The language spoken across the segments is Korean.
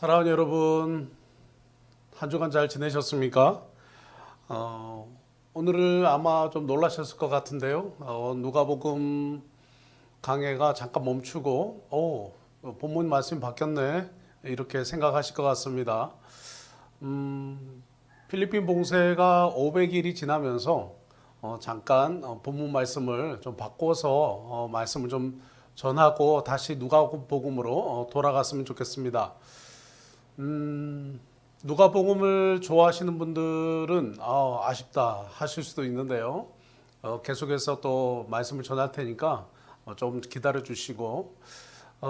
사랑하는 여러분, 한 주간 잘 지내셨습니까? 오늘은 아마 좀 놀라셨을 것 같은데요. 누가복음 강해가 잠깐 멈추고, 본문 말씀이 바뀌었네. 이렇게 생각하실 것 같습니다. 필리핀 봉쇄가 500일이 지나면서 잠깐 본문 말씀을 좀 바꿔서 말씀을 좀 전하고 다시 누가복음으로 돌아갔으면 좋겠습니다. 누가복음을 좋아하시는 분들은 아쉽다 하실 수도 있는데요. 계속해서 또 말씀을 전할 테니까 좀 기다려 주시고,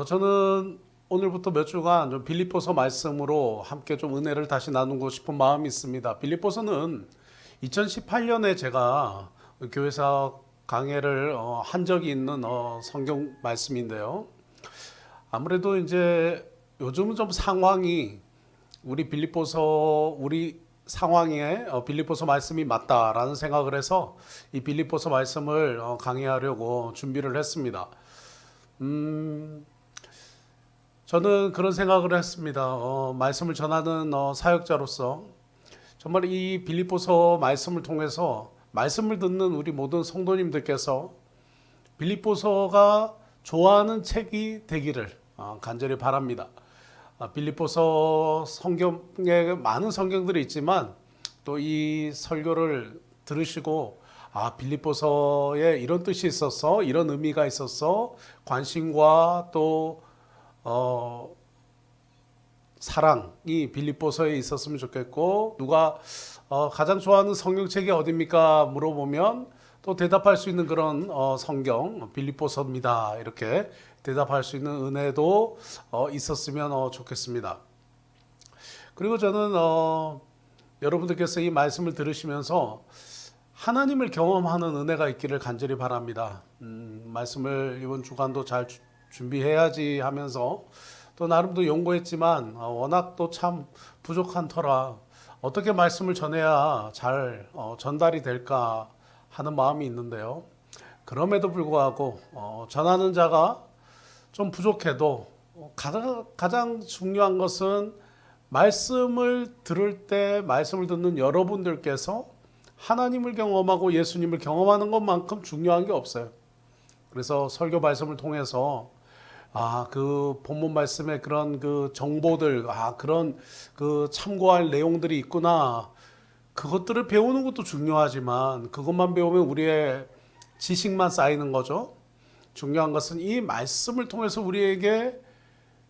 저는 오늘부터 몇 주간 좀 빌립보서 말씀으로 함께 좀 은혜를 다시 나누고 싶은 마음이 있습니다. 빌립보서는 2018년에 제가 교회사 강해를 한 적이 있는 성경 말씀인데요. 아무래도 이제 요즘은 좀 상황이 우리 상황에 빌립보서 말씀이 맞다라는 생각을 해서 이 빌립보서 말씀을 강의하려고 준비를 했습니다. 저는 그런 생각을 했습니다. 말씀을 전하는 사역자로서 정말 이 빌립보서 말씀을 통해서 말씀을 듣는 우리 모든 성도님들께서 빌립보서가 좋아하는 책이 되기를 간절히 바랍니다. 빌립보서 성경에 많은 성경들이 있지만 또 이 설교를 들으시고 빌립보서에 이런 뜻이 있었어, 이런 의미가 있었어, 관심과 또 사랑이 빌립보서에 있었으면 좋겠고, 누가 가장 좋아하는 성경책이 어디입니까 물어보면 또 대답할 수 있는 그런 성경 빌립보서입니다 이렇게 대답할 수 있는 은혜도 있었으면 좋겠습니다. 그리고 저는 여러분들께서 이 말씀을 들으시면서 하나님을 경험하는 은혜가 있기를 간절히 바랍니다. 말씀을 이번 주간도 잘 준비해야지 하면서 또 나름도 연구했지만 워낙 또 참 부족한 터라 어떻게 말씀을 전해야 잘 전달이 될까 하는 마음이 있는데요. 그럼에도 불구하고 전하는 자가 좀 부족해도 가장 중요한 것은 말씀을 들을 때 말씀을 듣는 여러분들께서 하나님을 경험하고 예수님을 경험하는 것만큼 중요한 게 없어요. 그래서 설교 말씀을 통해서 그 본문 말씀에 그런 그 정보들, 그런 그 참고할 내용들이 있구나. 그것들을 배우는 것도 중요하지만 그것만 배우면 우리의 지식만 쌓이는 거죠. 중요한 것은 이 말씀을 통해서 우리에게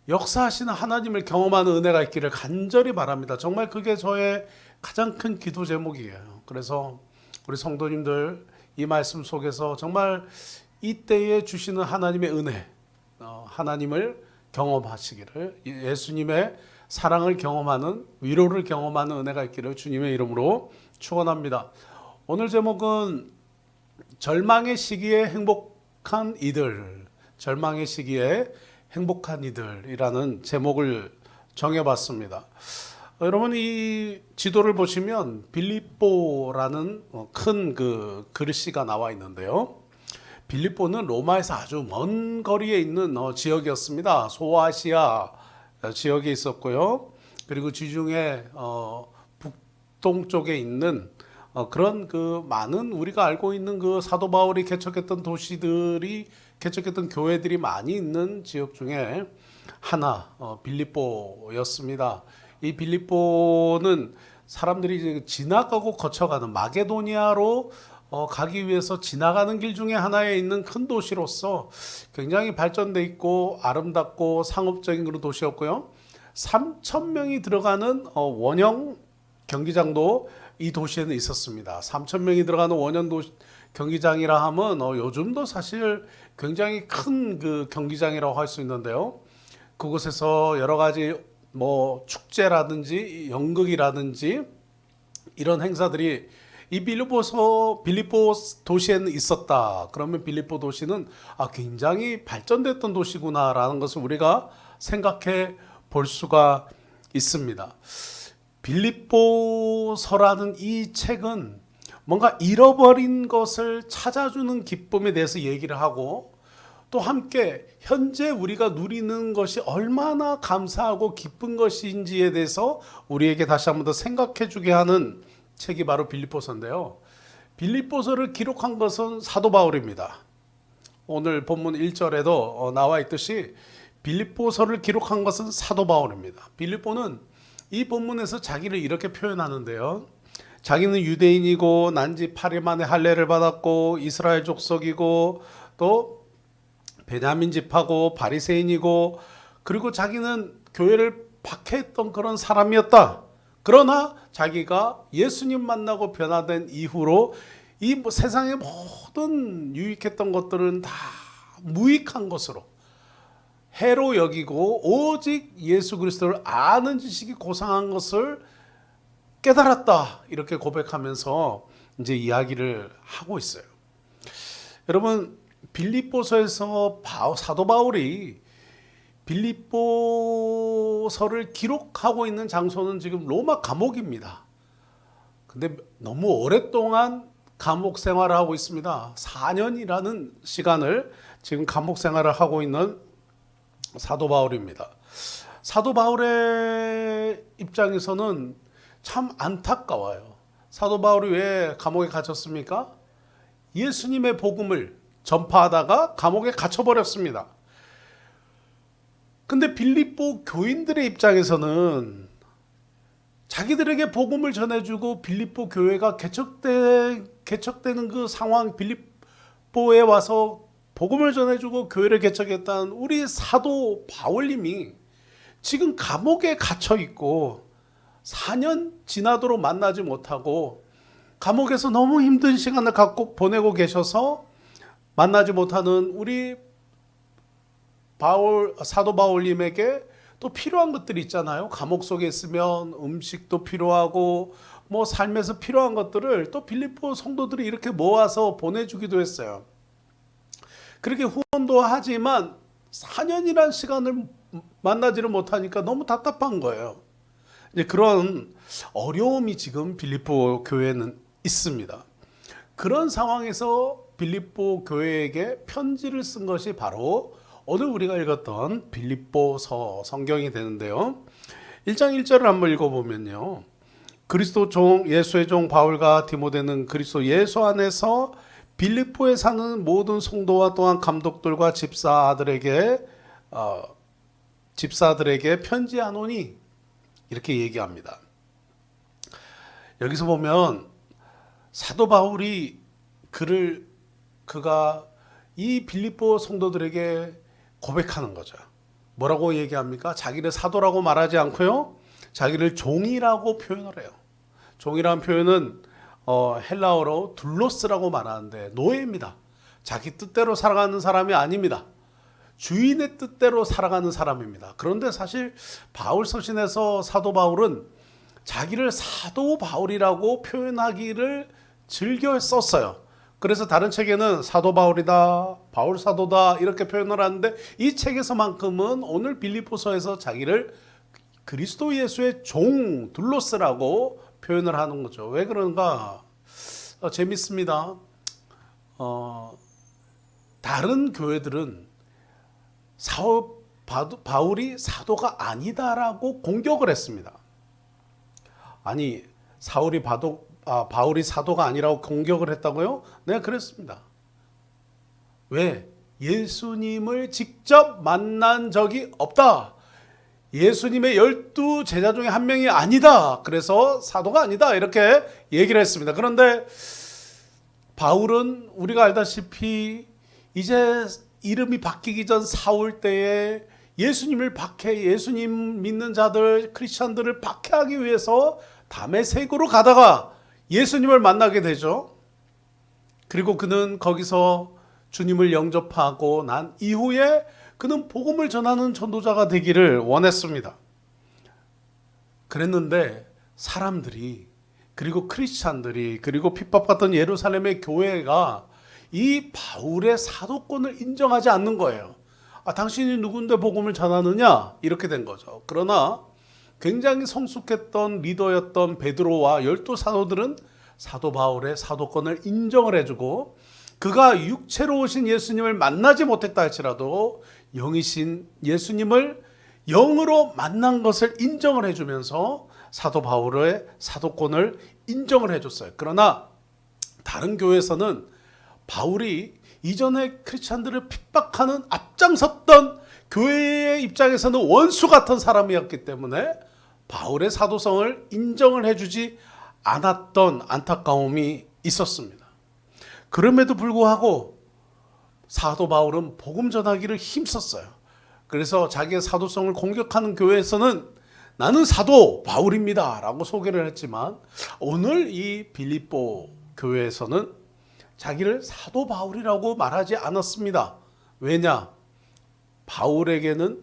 역사하시는 하나님을 경험하는 은혜가 있기를 간절히 바랍니다. 정말 그게 저의 가장 큰 기도 제목이에요. 그래서 우리 성도님들 이 말씀 속에서 정말 이때에 주시는 하나님의 은혜, 하나님을 경험하시기를, 예수님의 사랑을 경험하는, 위로를 경험하는 은혜가 있기를 주님의 이름으로 축원합니다. 오늘 제목은 절망의 시기에 행복한 이들, 절망의 시기에 행복한 이들이라는 제목을 정해봤습니다. 여러분 이 지도를 보시면 빌립보라는 큰 그 글씨가 나와 있는데요. 빌립보는 로마에서 아주 먼 거리에 있는 지역이었습니다. 소아시아 지역에 있었고요. 그리고 지중해 북동쪽에 있는 그런 그 많은 우리가 알고 있는 그 사도 바울이 개척했던 도시들이 개척했던 교회들이 많이 있는 지역 중에 하나 빌립보였습니다. 이 빌립보는 사람들이 지나가고 거쳐가는 마게도니아로 가기 위해서 지나가는 길 중에 하나에 있는 큰 도시로서 굉장히 발전돼 있고 아름답고 상업적인 그런 도시였고요. 3천 명이 들어가는 원형 경기장도 이 도시에는 있었습니다. 3천 명이 들어가는 원형 경기장이라 하면 요즘도 사실 굉장히 큰 그 경기장이라고 할 수 있는데요. 그곳에서 여러 가지 뭐 축제라든지 연극이라든지 이런 행사들이 이 빌립보 도시에는 있었다. 그러면 빌립보 도시는 굉장히 발전됐던 도시구나라는 것을 우리가 생각해 볼 수가 있습니다. 빌립보서라는 이 책은 뭔가 잃어버린 것을 찾아주는 기쁨에 대해서 얘기를 하고 또 함께 현재 우리가 누리는 것이 얼마나 감사하고 기쁜 것인지에 대해서 우리에게 다시 한번 더 생각해 주게 하는 책이 바로 빌립보서인데요. 빌립보서를 기록한 것은 사도 바울입니다. 오늘 본문 1절에도 나와 있듯이 빌립보서를 기록한 것은 사도 바울입니다. 빌립보는 이 본문에서 자기를 이렇게 표현하는데요. 자기는 유대인이고 난지 8일 만에 할례를 받았고 이스라엘 족속이고 또 베냐민 집하고 바리새인이고 그리고 자기는 교회를 박해했던 그런 사람이었다. 그러나 자기가 예수님 만나고 변화된 이후로 이 세상의 모든 유익했던 것들은 다 무익한 것으로 해로 여기고 오직 예수 그리스도를 아는 지식이 고상한 것을 깨달았다. 이렇게 고백하면서 이제 이야기를 하고 있어요. 여러분, 빌립보서에서 사도 바울이 빌립보서를 기록하고 있는 장소는 지금 로마 감옥입니다. 근데 너무 오랫동안 감옥 생활을 하고 있습니다. 4년이라는 시간을 지금 감옥 생활을 하고 있는 사도 바울입니다. 사도 바울의 입장에서는 참 안타까워요. 사도 바울이 왜 감옥에 갇혔습니까? 예수님의 복음을 전파하다가 감옥에 갇혀버렸습니다. 근데 빌립보 교인들의 입장에서는 자기들에게 복음을 전해주고 빌립보 교회가 개척되는 그 상황, 빌립보에 와서 복음을 전해주고 교회를 개척했다는 우리 사도 바울님이 지금 감옥에 갇혀 있고 4년 지나도록 만나지 못하고 감옥에서 너무 힘든 시간을 갖고 보내고 계셔서 만나지 못하는 우리 사도 바울님에게 또 필요한 것들이 있잖아요. 감옥 속에 있으면 음식도 필요하고 뭐 삶에서 필요한 것들을 또 빌립보 성도들이 이렇게 모아서 보내주기도 했어요. 그렇게 후원도 하지만 4년이란 시간을 만나지를 못하니까 너무 답답한 거예요. 이제 그런 어려움이 지금 빌립보 교회는 있습니다. 그런 상황에서 빌립보 교회에게 편지를 쓴 것이 바로 오늘 우리가 읽었던 빌립보서 성경이 되는데요. 1장 1절을 한번 읽어보면요. 그리스도 종 예수의 종 바울과 디모데는 그리스도 예수 안에서 빌립보에 사는 모든 성도와 또한 감독들과 집사들에게 편지하노니 이렇게 얘기합니다. 여기서 보면 사도 바울이 그가 이 빌립보 성도들에게 고백하는 거죠. 뭐라고 얘기합니까? 자기를 사도라고 말하지 않고요. 자기를 종이라고 표현을 해요. 종이라는 표현은 헬라어로 둘로스라고 말하는데 노예입니다. 자기 뜻대로 살아가는 사람이 아닙니다. 주인의 뜻대로 살아가는 사람입니다. 그런데 사실 바울 서신에서 사도 바울은 자기를 사도 바울이라고 표현하기를 즐겨 썼어요. 그래서 다른 책에는 사도 바울이다, 바울 사도다 이렇게 표현을 하는데 이 책에서만큼은 오늘 빌립보서에서 자기를 그리스도 예수의 종 둘로스라고 표현을 하는 거죠. 왜 그런가? 재밌습니다. 다른 교회들은 바울이 사도가 아니다라고 공격을 했습니다. 아니, 바울이 사도가 아니라고 공격을 했다고요? 네, 그랬습니다. 왜? 예수님을 직접 만난 적이 없다. 예수님의 12 제자 중에 한 명이 아니다. 그래서 사도가 아니다. 이렇게 얘기를 했습니다. 그런데 바울은 우리가 알다시피 이제 이름이 바뀌기 전 사울 때에 예수님 믿는 자들, 크리스천들을 박해하기 위해서 다메섹으로 가다가 예수님을 만나게 되죠. 그리고 그는 거기서 주님을 영접하고 난 이후에 그는 복음을 전하는 전도자가 되기를 원했습니다. 그랬는데 사람들이 그리고 크리스찬들이 그리고 핍박받던 예루살렘의 교회가 이 바울의 사도권을 인정하지 않는 거예요. 당신이 누군데 복음을 전하느냐? 이렇게 된 거죠. 그러나 굉장히 성숙했던 리더였던 베드로와 12 사도들은 사도 바울의 사도권을 인정을 해주고 그가 육체로 오신 예수님을 만나지 못했다 할지라도 영이신 예수님을 영으로 만난 것을 인정을 해주면서 사도 바울의 사도권을 인정을 해줬어요. 그러나 다른 교회에서는 바울이 이전에 크리스찬들을 핍박하는 앞장섰던 교회의 입장에서는 원수 같은 사람이었기 때문에 바울의 사도성을 인정을 해주지 않았던 안타까움이 있었습니다. 그럼에도 불구하고 사도 바울은 복음 전하기를 힘썼어요. 그래서 자기의 사도성을 공격하는 교회에서는 나는 사도 바울입니다 라고 소개를 했지만, 오늘 이 빌립보 교회에서는 자기를 사도 바울이라고 말하지 않았습니다. 왜냐? 바울에게는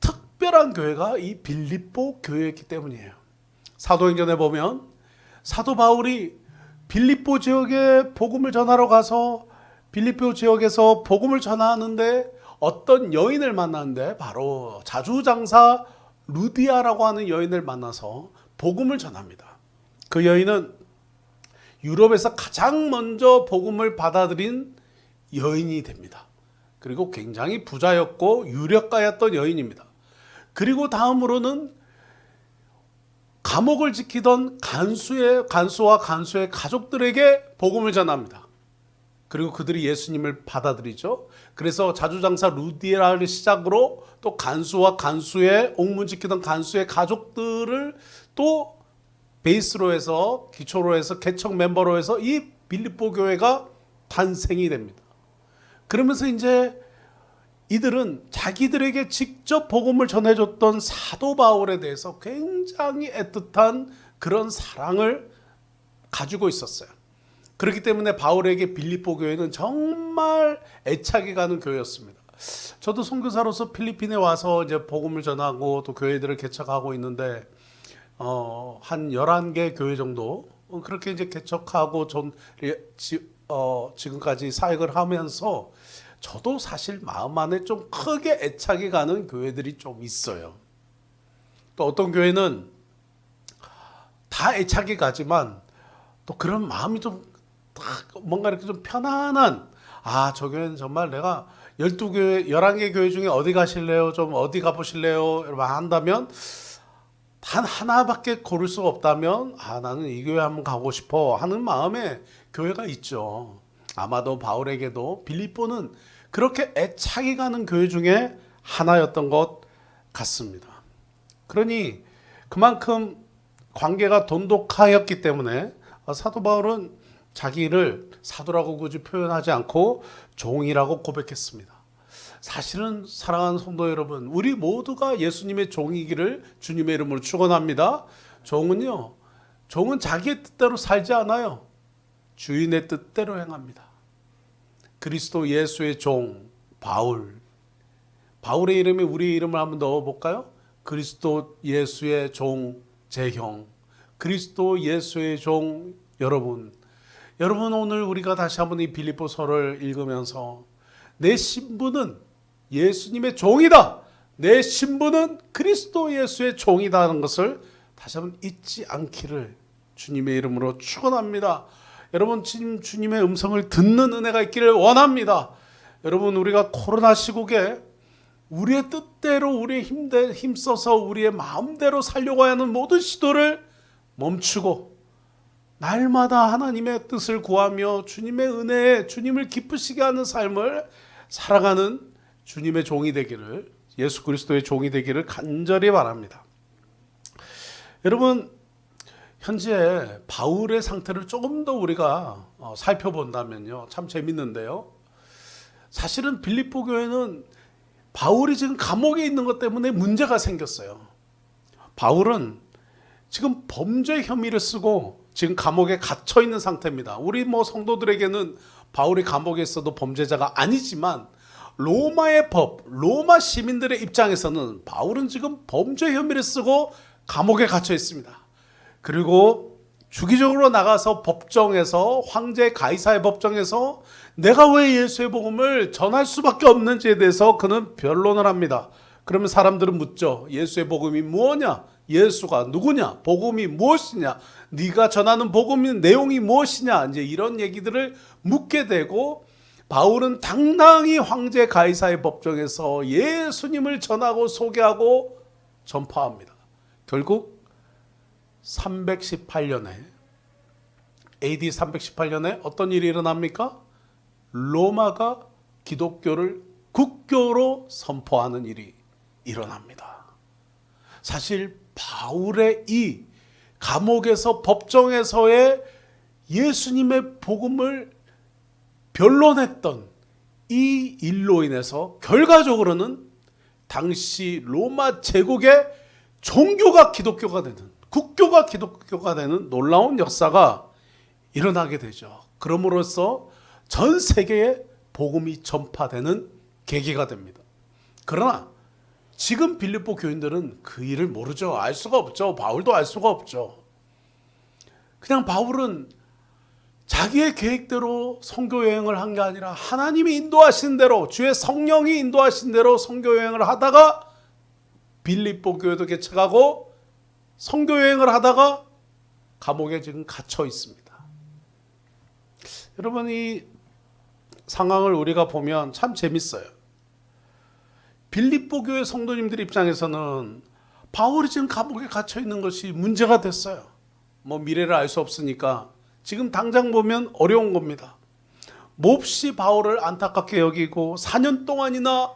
특별한 교회가 이 빌립보 교회였기 때문이에요. 사도행전에 보면 사도 바울이 빌립보 지역에 복음을 전하러 가서 빌립보 지역에서 복음을 전하는데 어떤 여인을 만났는데, 바로 자주장사 루디아라고 하는 여인을 만나서 복음을 전합니다. 그 여인은 유럽에서 가장 먼저 복음을 받아들인 여인이 됩니다. 그리고 굉장히 부자였고 유력가였던 여인입니다. 그리고 다음으로는 감옥을 지키던 간수와 간수의 가족들에게 복음을 전합니다. 그리고 그들이 예수님을 받아들이죠. 그래서 자주장사 루디아를 시작으로 또 간수와 간수의 옥문 지키던 간수의 가족들을 또 베이스로 해서, 기초로 해서, 개척 멤버로 해서 이 빌립보 교회가 탄생이 됩니다. 그러면서 이제 이들은 자기들에게 직접 복음을 전해줬던 사도 바울에 대해서 굉장히 애틋한 그런 사랑을 가지고 있었어요. 그렇기 때문에 바울에게 빌립보 교회는 정말 애착이 가는 교회였습니다. 저도 선교사로서 필리핀에 와서 이제 복음을 전하고 또 교회들을 개척하고 있는데, 한 11개 교회 정도 그렇게 이제 개척하고 지금까지 사역을 하면서 저도 사실 마음 안에 좀 크게 애착이 가는 교회들이 좀 있어요. 또 어떤 교회는 다 애착이 가지만 또 그런 마음이 좀 뭔가 이렇게 좀 편안한, 저 교회는 정말 내가 12교회, 11개 교회 중에 어디 가실래요? 좀 어디 가보실래요? 이렇게 한다면, 단 하나밖에 고를 수가 없다면 나는 이 교회 한번 가고 싶어 하는 마음에 교회가 있죠. 아마도 바울에게도 빌립보는 그렇게 애착이 가는 교회 중에 하나였던 것 같습니다. 그러니 그만큼 관계가 돈독하였기 때문에 사도 바울은 자기를 사도라고 굳이 표현하지 않고 종이라고 고백했습니다. 사실은 사랑하는 성도 여러분, 우리 모두가 예수님의 종이기를 주님의 이름으로 축원합니다. 종은 자기의 뜻대로 살지 않아요. 주인의 뜻대로 행합니다. 그리스도 예수의 종 바울의 이름에 우리의 이름을 한번 넣어볼까요? 그리스도 예수의 종 재형, 그리스도 예수의 종 여러분, 오늘 우리가 다시 한번 이 빌립보서를 읽으면서 내 신분은 예수님의 종이다, 내 신분은 그리스도 예수의 종이다 하는 것을 다시 한번 잊지 않기를 주님의 이름으로 축원합니다. 여러분, 주님의 음성을 듣는 은혜가 있기를 원합니다. 여러분, 우리가 코로나 시국에 우리의 뜻대로, 우리의 힘써서 우리의 마음대로 살려고 하는 모든 시도를 멈추고 날마다 하나님의 뜻을 구하며 주님의 은혜에 주님을 기쁘시게 하는 삶을 살아가는 주님의 종이 되기를, 예수 그리스도의 종이 되기를 간절히 바랍니다. 여러분, 현재 바울의 상태를 조금 더 우리가 살펴본다면요, 참 재밌는데요. 사실은 빌립보 교회는 바울이 지금 감옥에 있는 것 때문에 문제가 생겼어요. 바울은 지금 범죄 혐의를 쓰고 지금 감옥에 갇혀 있는 상태입니다. 우리 성도들에게는 바울이 감옥에 있어도 범죄자가 아니지만 로마의 법, 로마 시민들의 입장에서는 바울은 지금 범죄 혐의를 쓰고 감옥에 갇혀 있습니다. 그리고 주기적으로 나가서 법정에서, 황제 가이사의 법정에서 내가 왜 예수의 복음을 전할 수밖에 없는지에 대해서 그는 변론을 합니다. 그러면 사람들은 묻죠. 예수의 복음이 무엇이냐? 예수가 누구냐? 복음이 무엇이냐? 네가 전하는 복음의 내용이 무엇이냐? 이제 이런 얘기들을 묻게 되고, 바울은 당당히 황제 가이사의 법정에서 예수님을 전하고 소개하고 전파합니다. 결국 318년에 AD 318년에 어떤 일이 일어납니까? 로마가 기독교를 국교로 선포하는 일이 일어납니다. 사실 바울의 이 감옥에서 법정에서의 예수님의 복음을 변론했던 이 일로 인해서 결과적으로는 당시 로마 제국의 종교가 기독교가 되는, 국교가 기독교가 되는 놀라운 역사가 일어나게 되죠. 그럼으로써 전 세계에 복음이 전파되는 계기가 됩니다. 그러나 지금 빌립보 교인들은 그 일을 모르죠. 알 수가 없죠. 바울도 알 수가 없죠. 그냥 바울은 자기의 계획대로 선교 여행을 한 게 아니라 하나님이 인도하신 대로, 주의 성령이 인도하신 대로 선교 여행을 하다가 빌립보 교회도 개척하고 선교 여행을 하다가 감옥에 지금 갇혀 있습니다. 여러분, 이 상황을 우리가 보면 참 재밌어요. 빌립보 교회 성도님들 입장에서는 바울이 지금 감옥에 갇혀 있는 것이 문제가 됐어요. 뭐 미래를 알 수 없으니까 지금 당장 보면 어려운 겁니다. 몹시 바울을 안타깝게 여기고 4년 동안이나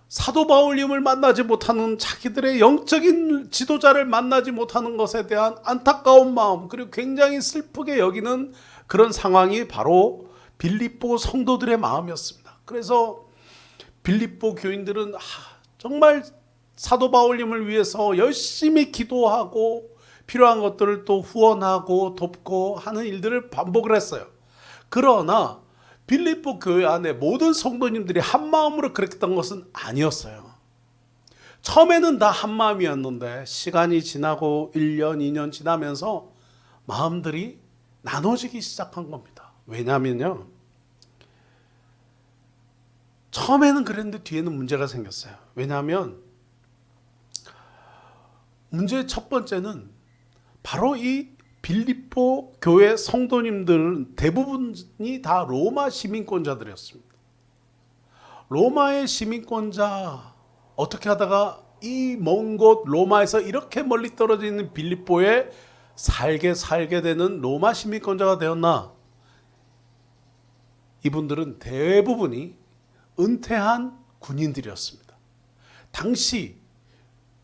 사도 바울님을 만나지 못하는, 자기들의 영적인 지도자를 만나지 못하는 것에 대한 안타까운 마음, 그리고 굉장히 슬프게 여기는 그런 상황이 바로 빌립보 성도들의 마음이었습니다. 그래서 빌립보 교인들은 정말 사도 바울님을 위해서 열심히 기도하고 필요한 것들을 또 후원하고 돕고 하는 일들을 반복을 했어요. 그러나 빌립보 교회 안에 모든 성도님들이 한 마음으로 그랬던 것은 아니었어요. 처음에는 다 한 마음이었는데 시간이 지나고 1년, 2년 지나면서 마음들이 나눠지기 시작한 겁니다. 왜냐면요, 처음에는 그랬는데 뒤에는 문제가 생겼어요. 왜냐하면 문제의 첫 번째는 바로 이 빌립보 교회 성도님들은 대부분이 다 로마 시민권자들이었습니다. 로마의 시민권자, 어떻게 하다가 이 먼 곳 로마에서 이렇게 멀리 떨어져 있는 빌립보에 살게 되는 로마 시민권자가 되었나? 이분들은 대부분이 은퇴한 군인들이었습니다. 당시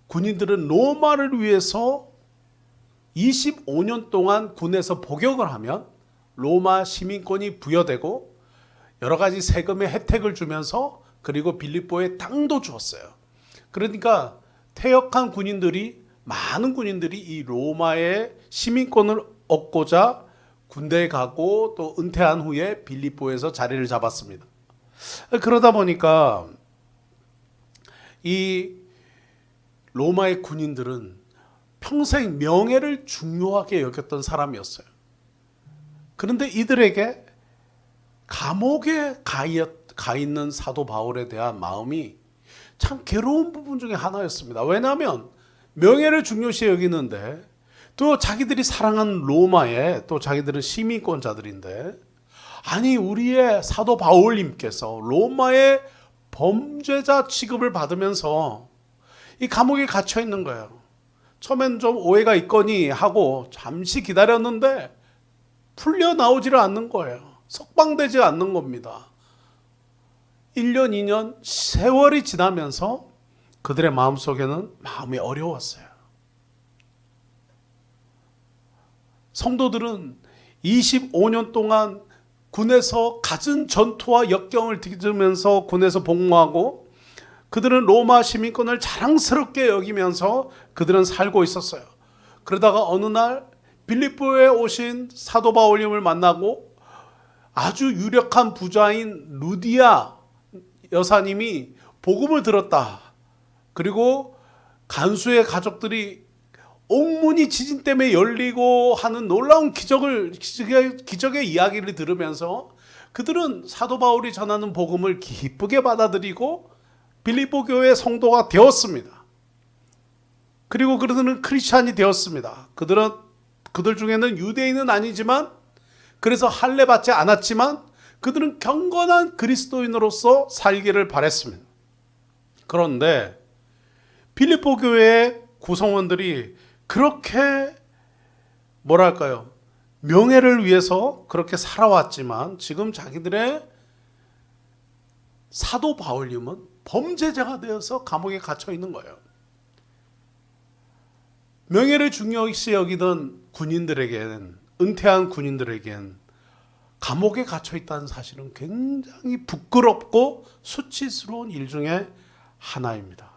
군인들은 로마를 위해서 25년 동안 군에서 복역을 하면 로마 시민권이 부여되고 여러 가지 세금의 혜택을 주면서, 그리고 빌립보에 땅도 주었어요. 그러니까 퇴역한 군인들이, 많은 군인들이 이 로마의 시민권을 얻고자 군대에 가고 또 은퇴한 후에 빌립보에서 자리를 잡았습니다. 그러다 보니까 이 로마의 군인들은 평생 명예를 중요하게 여겼던 사람이었어요. 그런데 이들에게 감옥에 가 있는 사도 바울에 대한 마음이 참 괴로운 부분 중에 하나였습니다. 왜냐하면 명예를 중요시 여기는데, 또 자기들이 사랑하는 로마에, 또 자기들은 시민권자들인데, 아니 우리의 사도 바울님께서 로마의 범죄자 취급을 받으면서 이 감옥에 갇혀 있는 거예요. 처음엔 좀 오해가 있거니 하고 잠시 기다렸는데 풀려 나오지를 않는 거예요. 석방되지 않는 겁니다. 1년, 2년 세월이 지나면서 그들의 마음속에는 마음이 어려웠어요. 성도들은 25년 동안 군에서 갖은 전투와 역경을 뒤지면서 군에서 복무하고, 그들은 로마 시민권을 자랑스럽게 여기면서 그들은 살고 있었어요. 그러다가 어느 날 빌립보에 오신 사도 바울님을 만나고 아주 유력한 부자인 루디아 여사님이 복음을 들었다. 그리고 간수의 가족들이 옥문이 지진 때문에 열리고 하는 놀라운 기적의 이야기를 들으면서 그들은 사도 바울이 전하는 복음을 기쁘게 받아들이고 빌립보 교회의 성도가 되었습니다. 그리고 그들은 크리스찬이 되었습니다. 그들 중에는 유대인은 아니지만, 그래서 할례 받지 않았지만 그들은 경건한 그리스도인으로서 살기를 바랬습니다. 그런데 빌립보 교회의 구성원들이 그렇게 뭐랄까요? 명예를 위해서 그렇게 살아왔지만 지금 자기들의 사도 바울님은 범죄자가 되어서 감옥에 갇혀 있는 거예요. 명예를 중요시 여기던 군인들에겐, 은퇴한 군인들에겐 감옥에 갇혀 있다는 사실은 굉장히 부끄럽고 수치스러운 일 중에 하나입니다.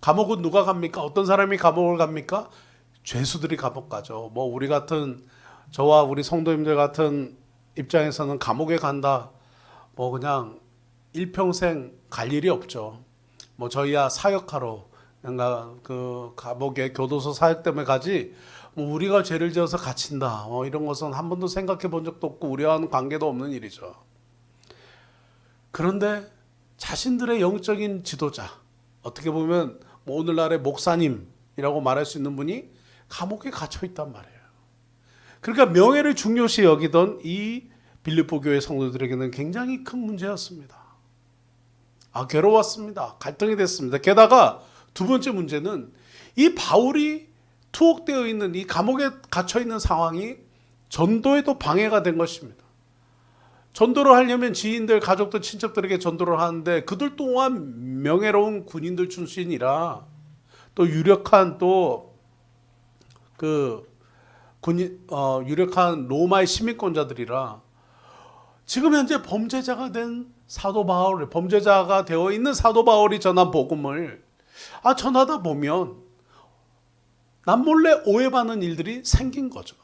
감옥은 누가 갑니까? 어떤 사람이 감옥을 갑니까? 죄수들이 감옥 가죠. 뭐 우리 같은 저와 우리 성도님들 같은 입장에서는 감옥에 간다. 뭐 그냥 일평생 갈 일이 없죠. 뭐 저희야 사역하러 뭔가 그 감옥에 교도소 사역 때문에 가지. 뭐 우리가 죄를 지어서 갇힌다. 이런 것은 한 번도 생각해 본 적도 없고 우리와는 관계도 없는 일이죠. 그런데 자신들의 영적인 지도자, 어떻게 보면 뭐 오늘날의 목사님이라고 말할 수 있는 분이 감옥에 갇혀 있단 말이에요. 그러니까 명예를 중요시 여기던 이 빌립보 교회 성도들에게는 굉장히 큰 문제였습니다. 괴로웠습니다. 갈등이 됐습니다. 게다가 두 번째 문제는 이 바울이 투옥되어 있는 이 감옥에 갇혀 있는 상황이 전도에도 방해가 된 것입니다. 전도를 하려면 지인들, 가족들, 친척들에게 전도를 하는데 그들 또한 명예로운 군인들 출신이라 또 유력한 유력한 로마의 시민권자들이라 지금 현재 범죄자가 된 사도 바울, 범죄자가 되어 있는 사도 바울이 전한 복음을 전하다 보면 남몰래 오해받는 일들이 생긴 거죠.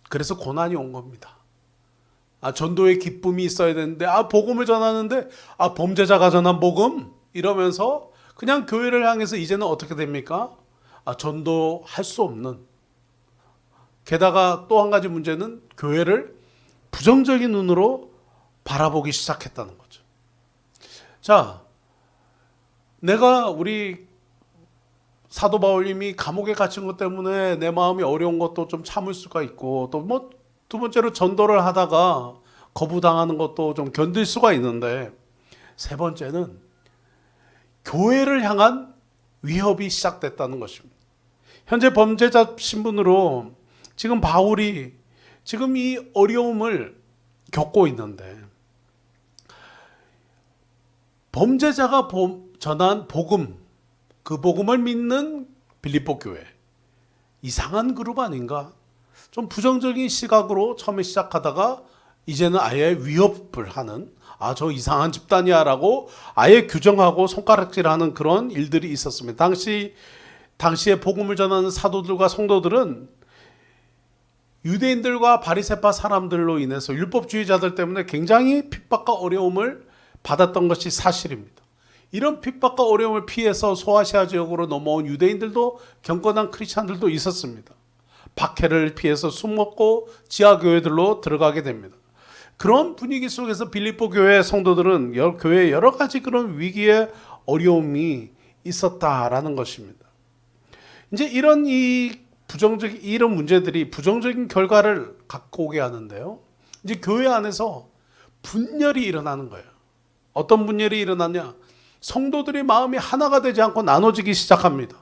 그래서 고난이 온 겁니다. 전도의 기쁨이 있어야 되는데 복음을 전하는데 범죄자가 전한 복음 이러면서 그냥 교회를 향해서 이제는 어떻게 됩니까? 전도할 수 없는. 게다가 또 한 가지 문제는 교회를 부정적인 눈으로 바라보기 시작했다는 거죠. 자, 내가 우리 사도 바울님이 감옥에 갇힌 것 때문에 내 마음이 어려운 것도 좀 참을 수가 있고 또 뭐 두 번째로 전도를 하다가 거부당하는 것도 좀 견딜 수가 있는데 세 번째는 교회를 향한 위협이 시작됐다는 것입니다. 현재 범죄자 신분으로 지금 바울이 지금 이 어려움을 겪고 있는데 범죄자가 전한 복음, 그 복음을 믿는 빌립보 교회 이상한 그룹 아닌가? 좀 부정적인 시각으로 처음에 시작하다가 이제는 아예 위협을 하는 저 이상한 집단이야 라고 아예 규정하고 손가락질하는 그런 일들이 있었습니다. 당시에 복음을 전하는 사도들과 성도들은 유대인들과 바리새파 사람들로 인해서 율법주의자들 때문에 굉장히 핍박과 어려움을 받았던 것이 사실입니다. 이런 핍박과 어려움을 피해서 소아시아 지역으로 넘어온 유대인들도 경건한 크리스찬들도 있었습니다. 박해를 피해서 숨먹고 지하교회들로 들어가게 됩니다. 그런 분위기 속에서 빌립보 교회 성도들은 교회에 여러 가지 그런 위기의 어려움이 있었다라는 것입니다. 이제 이런 이런 문제들이 부정적인 결과를 갖고 오게 하는데요. 이제 교회 안에서 분열이 일어나는 거예요. 어떤 분열이 일어나냐? 성도들의 마음이 하나가 되지 않고 나눠지기 시작합니다.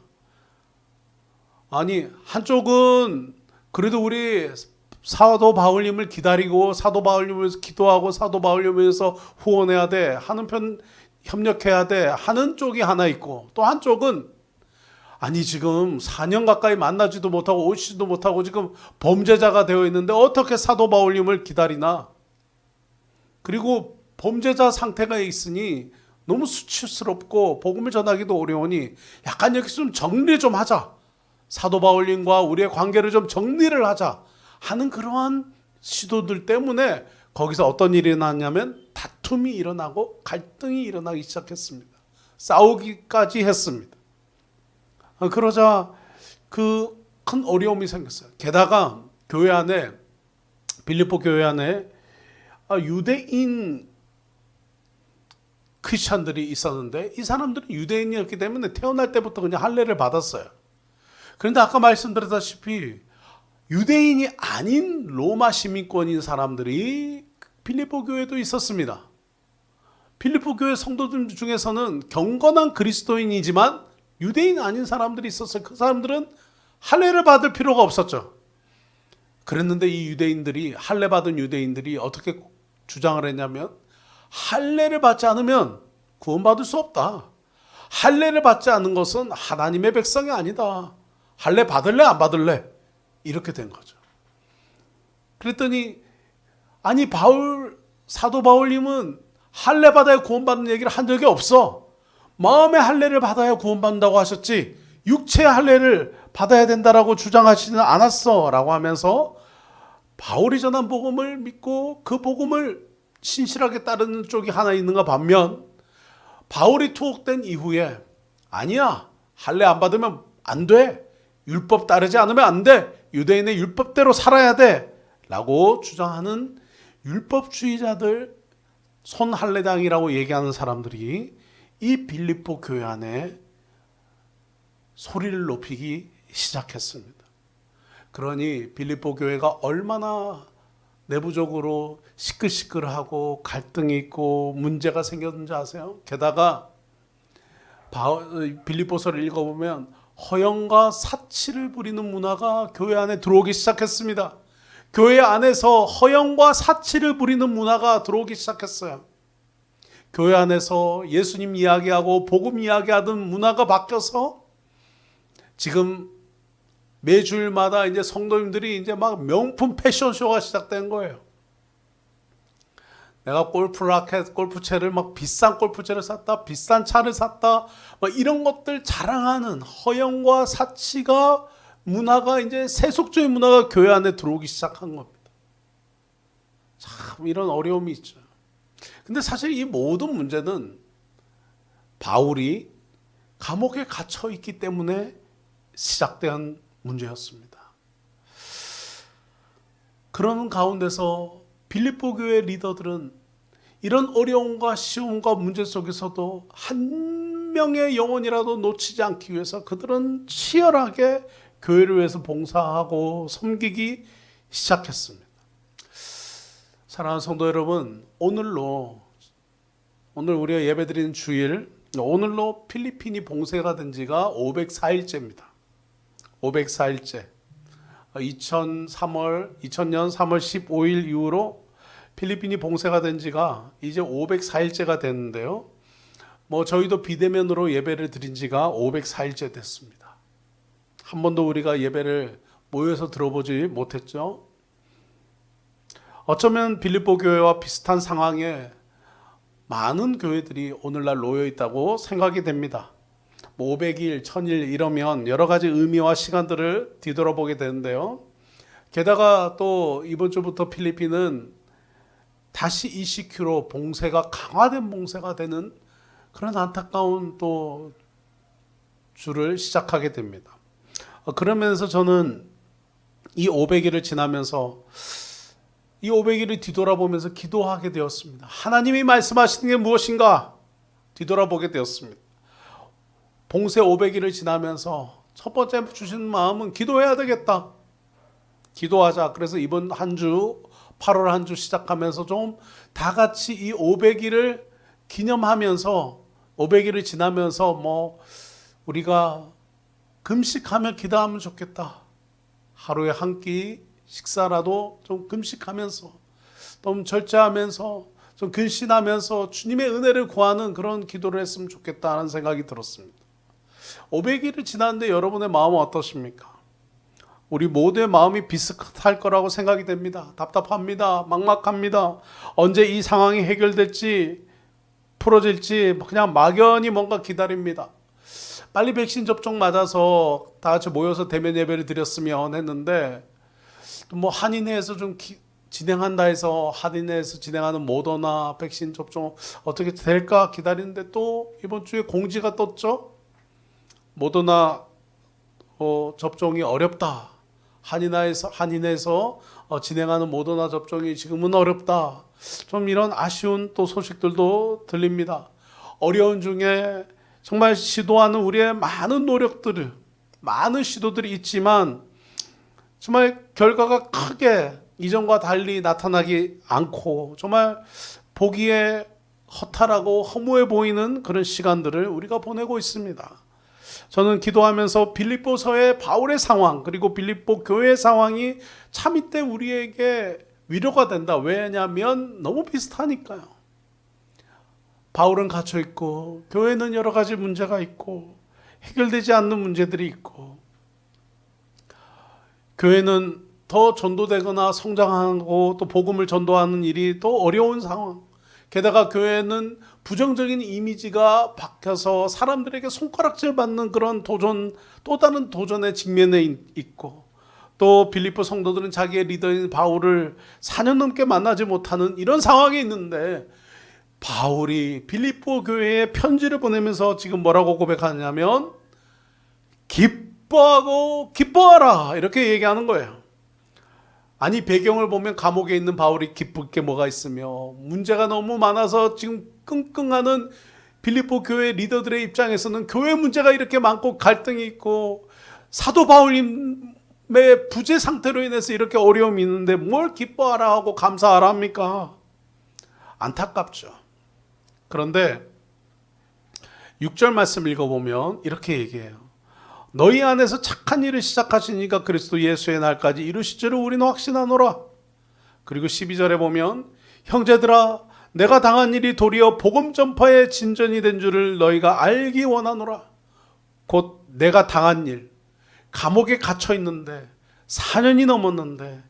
한쪽은 그래도 우리 사도 바울님을 기다리고 사도 바울님을 위해서 기도하고 사도 바울님을 위해서 후원해야 돼, 하는 편 협력해야 돼 하는 쪽이 하나 있고, 또 한쪽은 지금 4년 가까이 만나지도 못하고 오시지도 못하고 지금 범죄자가 되어 있는데 어떻게 사도 바울님을 기다리나? 그리고 범죄자 상태가 있으니 너무 수치스럽고 복음을 전하기도 어려우니 약간 여기서 좀 정리 좀 하자. 사도 바울님과 우리의 관계를 좀 정리를 하자 하는 그러한 시도들 때문에 거기서 어떤 일이 일어났냐면 다툼이 일어나고 갈등이 일어나기 시작했습니다. 싸우기까지 했습니다. 그러자 그 큰 어려움이 생겼어요. 게다가 교회 안에, 빌립보 교회 안에 유대인 크리스찬들이 있었는데 이 사람들은 유대인이었기 때문에 태어날 때부터 그냥 할례를 받았어요. 그런데 아까 말씀드렸다시피 유대인이 아닌 로마 시민권인 사람들이 빌립보 교회도 있었습니다. 빌립보 교회 성도들 중에서는 경건한 그리스도인이지만 유대인 아닌 사람들이 있었어요. 그 사람들은 할례를 받을 필요가 없었죠. 그랬는데 이 유대인들이, 할례 받은 유대인들이 어떻게 주장을 했냐면, 할례를 받지 않으면 구원받을 수 없다. 할례를 받지 않은 것은 하나님의 백성이 아니다. 할례 받을래 안 받을래? 이렇게 된 거죠. 그랬더니 아니 사도 바울님은 할례 받아야 구원받는 얘기를 한 적이 없어. 마음의 할례를 받아야 구원받는다고 하셨지 육체의 할례를 받아야 된다라고 주장하지는 않았어 라고 하면서 바울이 전한 복음을 믿고 그 복음을 신실하게 따르는 쪽이 하나 있는가 반면, 바울이 투옥된 이후에 아니야, 할례 안 받으면 안 돼, 율법 따르지 않으면 안 돼, 유대인의 율법대로 살아야 돼 라고 주장하는 율법주의자들, 손할례당이라고 얘기하는 사람들이 이 빌립보 교회 안에 소리를 높이기 시작했습니다. 그러니 빌립보 교회가 얼마나 내부적으로 시끌시끌하고 갈등이 있고 문제가 생겼는지 아세요? 게다가 빌립보서를 읽어보면 허영과 사치를 부리는 문화가 교회 안에 들어오기 시작했습니다. 교회 안에서 허영과 사치를 부리는 문화가 들어오기 시작했어요. 교회 안에서 예수님 이야기하고 복음 이야기하던 문화가 바뀌어서 지금 매주일마다 이제 성도님들이 이제 막 명품 패션쇼가 시작된 거예요. 내가 골프채를 막 비싼 골프채를 샀다, 비싼 차를 샀다, 막 이런 것들 자랑하는 허영과 사치가 문화가 이제 세속주의 문화가 교회 안에 들어오기 시작한 겁니다. 참 이런 어려움이 있죠. 근데 사실 이 모든 문제는 바울이 감옥에 갇혀 있기 때문에 시작된 문제였습니다. 그러는 가운데서 빌립보 교회 리더들은 이런 어려움과 시험과 문제 속에서도 한 명의 영혼이라도 놓치지 않기 위해서 그들은 치열하게 교회를 위해서 봉사하고 섬기기 시작했습니다. 사랑하는 성도 여러분, 오늘 우리가 예배드리는 주일, 오늘로 필리핀이 봉쇄가 된 지가 504일째입니다. 504일째. 2000년 3월 15일 이후로 필리핀이 봉쇄가 된 지가 이제 504일째가 됐는데요. 저희도 비대면으로 예배를 드린 지가 504일째 됐습니다. 한 번도 우리가 예배를 모여서 들어보지 못했죠. 어쩌면 빌립보 교회와 비슷한 상황에 많은 교회들이 오늘날 놓여 있다고 생각이 됩니다. 500일, 1000일 이러면 여러 가지 의미와 시간들을 뒤돌아보게 되는데요. 게다가 또 이번 주부터 필리핀은 다시 ECQ로 봉쇄가 강화된 봉쇄가 되는 그런 안타까운 또 주를 시작하게 됩니다. 그러면서 저는 이 500일을 지나면서 이 500일을 뒤돌아보면서 기도하게 되었습니다. 하나님이 말씀하시는 게 무엇인가 뒤돌아보게 되었습니다. 봉쇄 500일을 지나면서 첫 번째 주신 마음은 기도해야 되겠다. 기도하자. 그래서 이번 한 주, 8월 한 주 시작하면서 좀 다 같이 이 500일을 기념하면서 500일을 지나면서 우리가 금식하며 기도하면 좋겠다. 하루에 한 끼 식사라도 좀 금식하면서 좀 절제하면서 좀 근신하면서 주님의 은혜를 구하는 그런 기도를 했으면 좋겠다는 생각이 들었습니다. 500일을 지났는데 여러분의 마음은 어떠십니까? 우리 모두의 마음이 비슷할 거라고 생각이 됩니다. 답답합니다. 막막합니다. 언제 이 상황이 해결될지 풀어질지 그냥 막연히 뭔가 기다립니다. 빨리 백신 접종 맞아서 다 같이 모여서 대면 예배를 드렸으면 했는데 한인회에서 좀 진행한다 해서 한인회에서 진행하는 모더나 백신 접종 어떻게 될까 기다리는데 또 이번 주에 공지가 떴죠. 모더나 접종이 어렵다. 한인회에서 진행하는 모더나 접종이 지금은 어렵다. 좀 이런 아쉬운 또 소식들도 들립니다. 어려운 중에 정말 시도하는 우리의 많은 노력들을, 많은 시도들이 있지만 정말 결과가 크게 이전과 달리 나타나지 않고 정말 보기에 허탈하고 허무해 보이는 그런 시간들을 우리가 보내고 있습니다. 저는 기도하면서 빌립보서의 바울의 상황 그리고 빌립보 교회의 상황이 참 이때 우리에게 위로가 된다. 왜냐하면 너무 비슷하니까요. 바울은 갇혀 있고 교회는 여러 가지 문제가 있고 해결되지 않는 문제들이 있고 교회는 더 전도되거나 성장하고 또 복음을 전도하는 일이 더 어려운 상황. 게다가 교회는 부정적인 이미지가 박혀서 사람들에게 손가락질 받는 그런 도전, 또 다른 도전의 직면에 있고 또 빌립보 성도들은 자기의 리더인 바울을 4년 넘게 만나지 못하는 이런 상황이 있는데 바울이 빌립보 교회에 편지를 보내면서 지금 뭐라고 고백하냐면 기뻐하고 기뻐하라 이렇게 얘기하는 거예요. 아니 배경을 보면 감옥에 있는 바울이 기쁠 게 뭐가 있으며 문제가 너무 많아서 지금 끙끙하는 빌립보 교회 리더들의 입장에서는 교회 문제가 이렇게 많고 갈등이 있고 사도 바울님의 부재 상태로 인해서 이렇게 어려움이 있는데 뭘 기뻐하라 하고 감사하라 합니까? 안타깝죠. 그런데 6절 말씀 읽어보면 이렇게 얘기해요. 너희 안에서 착한 일을 시작하시니까 그리스도 예수의 날까지 이루실 줄을 우리는 확신하노라. 그리고 12절에 보면 형제들아 내가 당한 일이 도리어 복음 전파의 진전이 된 줄을 너희가 알기 원하노라. 곧 내가 당한 일, 감옥에 갇혀 있는데 4년이 넘었는데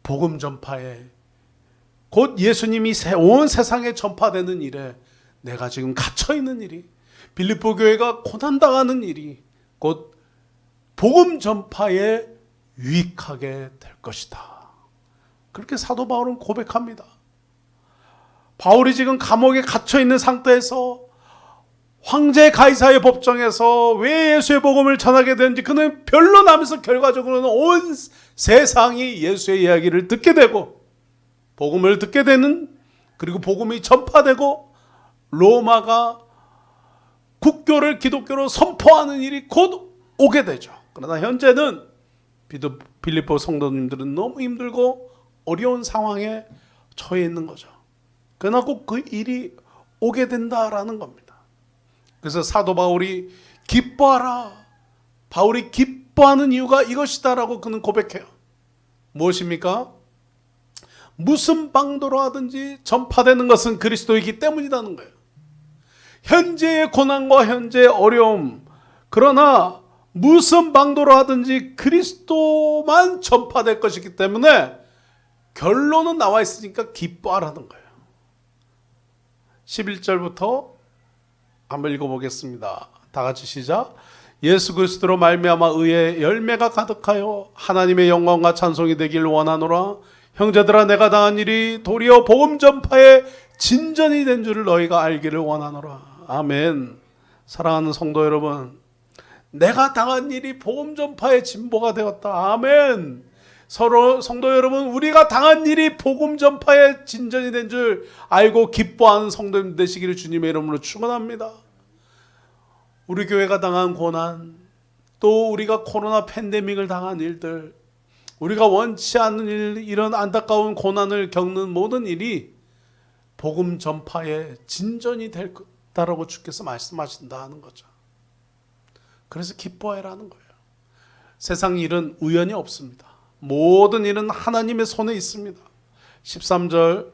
복음 전파에 곧 예수님이 온 세상에 전파되는 일에 내가 지금 갇혀 있는 일이 빌립보 교회가 고난당하는 일이 곧 복음 전파에 유익하게 될 것이다. 그렇게 사도 바울은 고백합니다. 바울이 지금 감옥에 갇혀 있는 상태에서 황제 가이사의 법정에서 왜 예수의 복음을 전하게 되는지 그는 변론하면서 결과적으로는 온 세상이 예수의 이야기를 듣게 되고 복음을 듣게 되는 그리고 복음이 전파되고 로마가 국교를 기독교로 선포하는 일이 곧 오게 되죠. 그러나 현재는 빌립보 성도님들은 너무 힘들고 어려운 상황에 처해 있는 거죠. 그러나 꼭 그 일이 오게 된다라는 겁니다. 그래서 사도 바울이 기뻐하라. 바울이 기뻐하는 이유가 이것이다라고 그는 고백해요. 무엇입니까? 무슨 방도로 하든지 전파되는 것은 그리스도이기 때문이라는 거예요. 현재의 고난과 현재의 어려움, 그러나 무슨 방도로 하든지 그리스도만 전파될 것이기 때문에 결론은 나와 있으니까 기뻐하라는 거예요. 11절부터 한번 읽어보겠습니다. 다 같이 시작. 예수 그리스도로 말미암아 의의 열매가 가득하여 하나님의 영광과 찬송이 되길 원하노라. 형제들아 내가 당한 일이 도리어 복음 전파의 진전이 된 줄을 너희가 알기를 원하노라. 아멘. 사랑하는 성도 여러분, 내가 당한 일이 복음 전파의 진보가 되었다. 아멘. 서로 성도 여러분, 우리가 당한 일이 복음 전파의 진전이 된 줄 알고 기뻐하는 성도님 되시기를 주님의 이름으로 축원합니다. 우리 교회가 당한 고난, 또 우리가 코로나 팬데믹을 당한 일들, 우리가 원치 않는 일, 이런 안타까운 고난을 겪는 모든 일이 복음 전파의 진전이 될 거다라고 주께서 말씀하신다는 거죠. 그래서 기뻐해라는 거예요. 세상 일은 우연이 없습니다. 모든 일은 하나님의 손에 있습니다. 13절에서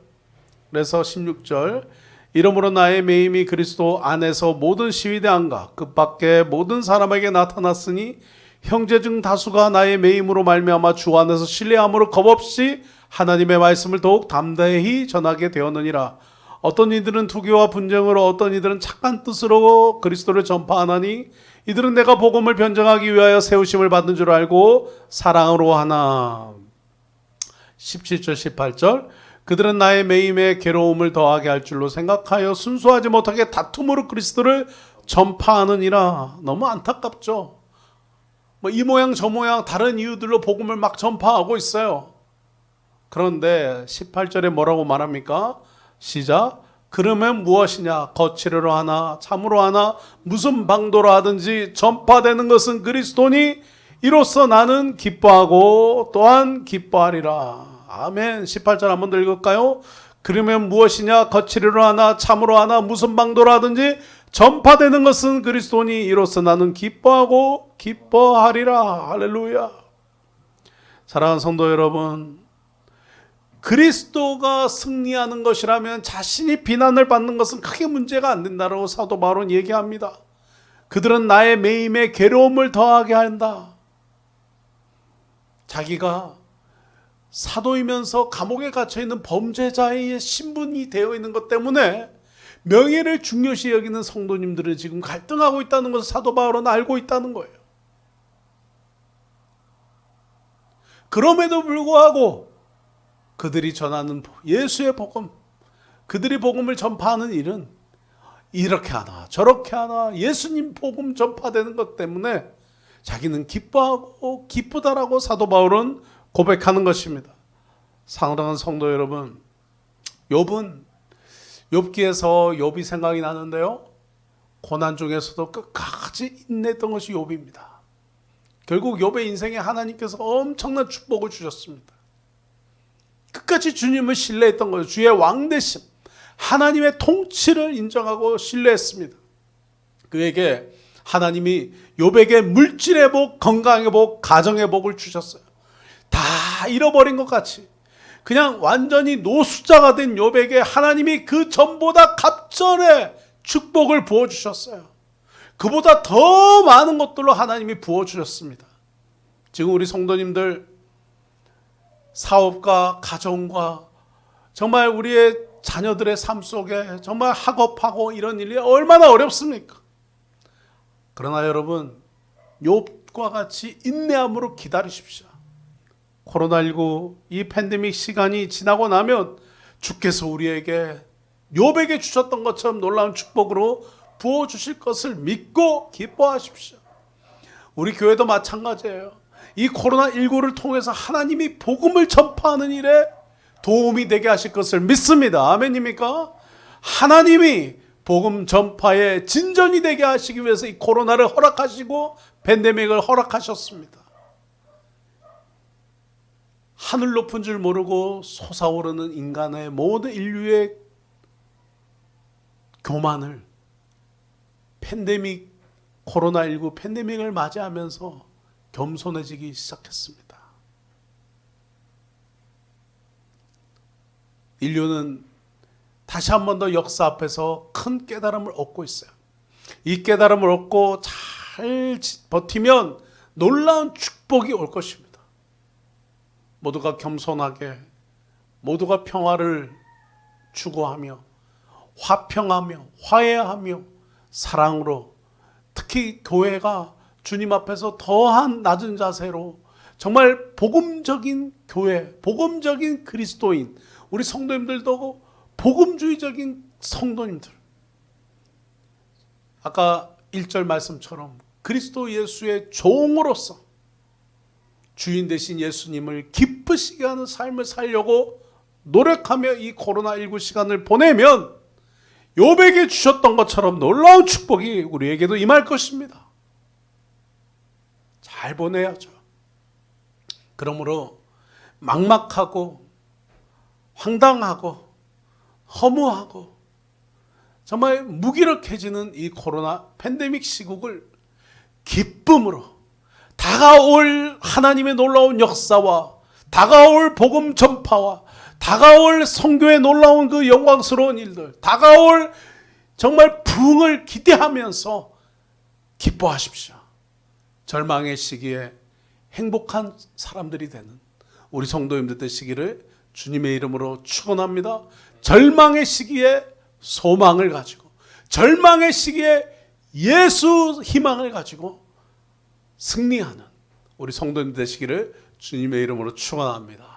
16절 이러므로 나의 매임이 그리스도 안에서 모든 시위대 안과 그 밖에 모든 사람에게 나타났으니 형제 중 다수가 나의 매임으로 말미암아 주 안에서 신뢰함으로 겁없이 하나님의 말씀을 더욱 담대히 전하게 되었느니라. 어떤 이들은 투기와 분쟁으로 어떤 이들은 착한 뜻으로 그리스도를 전파하나니 이들은 내가 복음을 변정하기 위하여 세우심을 받는 줄 알고 사랑으로 하나. 17절 18절 그들은 나의 매임에 괴로움을 더하게 할 줄로 생각하여 순수하지 못하게 다툼으로 그리스도를 전파하느니라. 너무 안타깝죠. 이 모양 저 모양 다른 이유들로 복음을 막 전파하고 있어요. 그런데 18절에 뭐라고 말합니까? 시작. 그러면 무엇이냐? 거칠어로 하나 참으로 하나 무슨 방도로 하든지 전파되는 것은 그리스도니 이로써 나는 기뻐하고 또한 기뻐하리라. 아멘. 18절 한번 더 읽을까요? 그러면 무엇이냐? 거칠이로 하나 참으로 하나 무슨 방도로 하든지 전파되는 것은 그리스도니 이로써 나는 기뻐하고 기뻐하리라. 할렐루야. 사랑하는 성도 여러분, 그리스도가 승리하는 것이라면 자신이 비난을 받는 것은 크게 문제가 안 된다라고 사도 바울은 얘기합니다. 그들은 나의 매임에 괴로움을 더하게 한다. 자기가 사도이면서 감옥에 갇혀있는 범죄자의 신분이 되어 있는 것 때문에 명예를 중요시 여기는 성도님들은 지금 갈등하고 있다는 것을 사도 바울은 알고 있다는 거예요. 그럼에도 불구하고 그들이 전하는 예수의 복음, 그들이 복음을 전파하는 일은 이렇게 하나 저렇게 하나 예수님 복음 전파되는 것 때문에 자기는 기뻐하고 기쁘다라고 사도 바울은 고백하는 것입니다. 사랑하는 성도 여러분, 욥은 욥기에서 욥이 생각이 나는데요, 고난 중에서도 끝까지 인내했던 것이 욥입니다. 결국 욥의 인생에 하나님께서 엄청난 축복을 주셨습니다. 끝까지 주님을 신뢰했던 거예요. 주의 왕되심, 하나님의 통치를 인정하고 신뢰했습니다. 그에게 하나님이 욥에게 물질의 복, 건강의 복, 가정의 복을 주셨어요. 다 잃어버린 것 같이 그냥 완전히 노숙자가 된 욥에게 하나님이 그 전보다 갑절의 축복을 부어주셨어요. 그보다 더 많은 것들로 하나님이 부어주셨습니다. 지금 우리 성도님들 사업과 가정과 정말 우리의 자녀들의 삶 속에 정말 학업하고 이런 일이 얼마나 어렵습니까? 그러나 여러분, 욥과 같이 인내함으로 기다리십시오. 코로나19 이 팬데믹 시간이 지나고 나면 주께서 우리에게 욥에게 주셨던 것처럼 놀라운 축복으로 부어주실 것을 믿고 기뻐하십시오. 우리 교회도 마찬가지예요. 이 코로나19를 통해서 하나님이 복음을 전파하는 일에 도움이 되게 하실 것을 믿습니다. 아멘입니까? 하나님이 복음 전파에 진전이 되게 하시기 위해서 이 코로나를 허락하시고 팬데믹을 허락하셨습니다. 하늘 높은 줄 모르고 솟아오르는 인간의 모든 인류의 교만을 팬데믹, 코로나19 팬데믹을 맞이하면서 겸손해지기 시작했습니다. 인류는 다시 한 번 더 역사 앞에서 큰 깨달음을 얻고 있어요. 이 깨달음을 얻고 잘 버티면 놀라운 축복이 올 것입니다. 모두가 겸손하게, 모두가 평화를 추구하며 화평하며 화해하며 사랑으로, 특히 교회가 주님 앞에서 더한 낮은 자세로 정말 복음적인 교회, 복음적인 그리스도인, 우리 성도님들도 복음주의적인 성도님들, 아까 1절 말씀처럼 그리스도 예수의 종으로서 주인 되신 예수님을 기쁘시게 하는 삶을 살려고 노력하며 이 코로나19 시간을 보내면 욥에게 주셨던 것처럼 놀라운 축복이 우리에게도 임할 것입니다. 잘 보내야죠. 그러므로 막막하고 황당하고 허무하고 정말 무기력해지는 이 코로나 팬데믹 시국을 기쁨으로, 다가올 하나님의 놀라운 역사와 다가올 복음 전파와 다가올 선교의 놀라운 그 영광스러운 일들, 다가올 정말 부흥을 기대하면서 기뻐하십시오. 절망의 시기에 행복한 사람들이 되는 우리 성도님들 되시기를 주님의 이름으로 축원합니다. 절망의 시기에 소망을 가지고, 절망의 시기에 예수 희망을 가지고 승리하는 우리 성도님들 되시기를 주님의 이름으로 축원합니다.